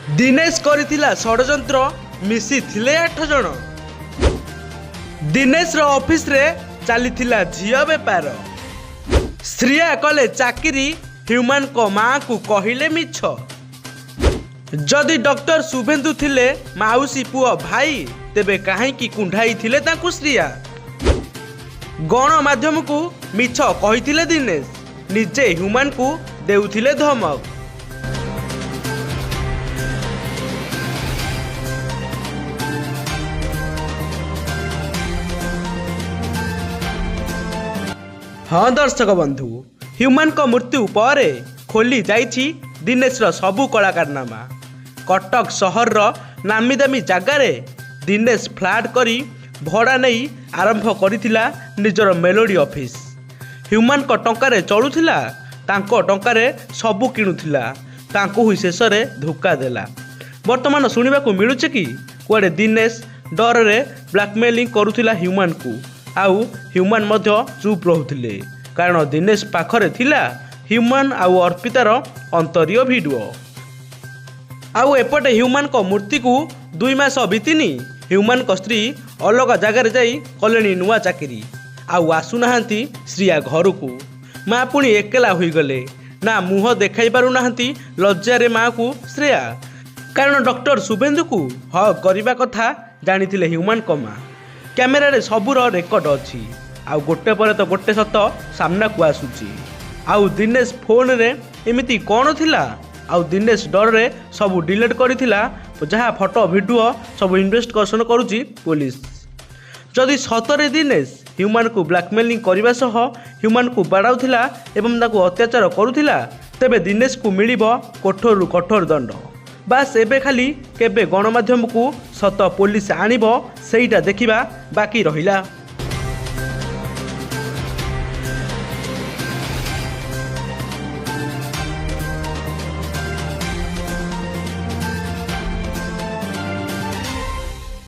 दिनेश करथिला षडयंत्र मिसिथिले 8 जण। दिनेश रो ऑफिस रे चलीथिला झियो बेपार। श्रिया कले चाकरी ह्यूमन को माँ को कहिले मिछ। जदि डॉक्टर शुभेन्दु थिले माउसी पुओ भाई तेबे काहेकि कुंढाई थिले ताकू श्रिया। गणमाध्यम को मिछ कहिथिले दिनेश, निजे ह्यूमन को देउथिले धमक। हाँ दर्शक बंधु, ह्यूमन को मृत्यु पर खोली जाइछि दिनेश रो सबु कलाकारनामा। कटक सहर रो नामी दामी जगार दिनेश फ्लैट करी भड़ा नहीं आरंभ करिथिला निजर मेलोडी ऑफिस। ह्यूमन को टंकारे चलुथिला, तांको टंकारे सबु किणुथिला, तांको ही शेष रे धोखा देला। वर्तमान सुनिबा को मिलुचे कि कुआडे दिनेश डर रे ब्लैकमेलिंग करुथिला ह्यूमन को, आउ ह्यूमन मध्य चुप रहुथिले कारण दिनेश पाखरे थिला ह्यूमन आउ अर्पितार अंतरीय वीडियो। आउ एपटे ह्यूमन को मूर्ति को 2 मास बीतिनी ह्यूमन को स्त्री अलग जगार जाई कलेनी नुआ चाकरी, आउ आसुनाहांती श्रिया घर को। माँ पुणी एकेला होई गले, ना मुह देखाई पारु नाहांती लज्जारे माँ को श्रेया, कारण डॉक्टर शुभेन्दु को हक करबा कथा जानिथिले ह्यूमन को माँ। कैमेरा रे सबुर रेकर्ड अच्छी, आउ गोटे पर तो गोटे सत सामना को आसुची। आउ दिनेश फोन रे एमिति कौन थिला, आउ दिनेश डर रे सब डिलीट करिथिला, जहाँ फोटो वीडियो सब इन्वेस्टिगेशन करुची पुलिस। जदि सतरे दिनेश ह्यूमन को ब्लैकमेलिंग करबा सह ह्यूमन को बाड़ाउथिला एवं ताको अत्याचार करुथिला, तेबे दिनेश को मिलिबो कठोर कठोर दंड। बास एबे खाली केबे गणमाध्यम को सत पुलिस आनिबो सेईटा देखिबा बाकी रहिला।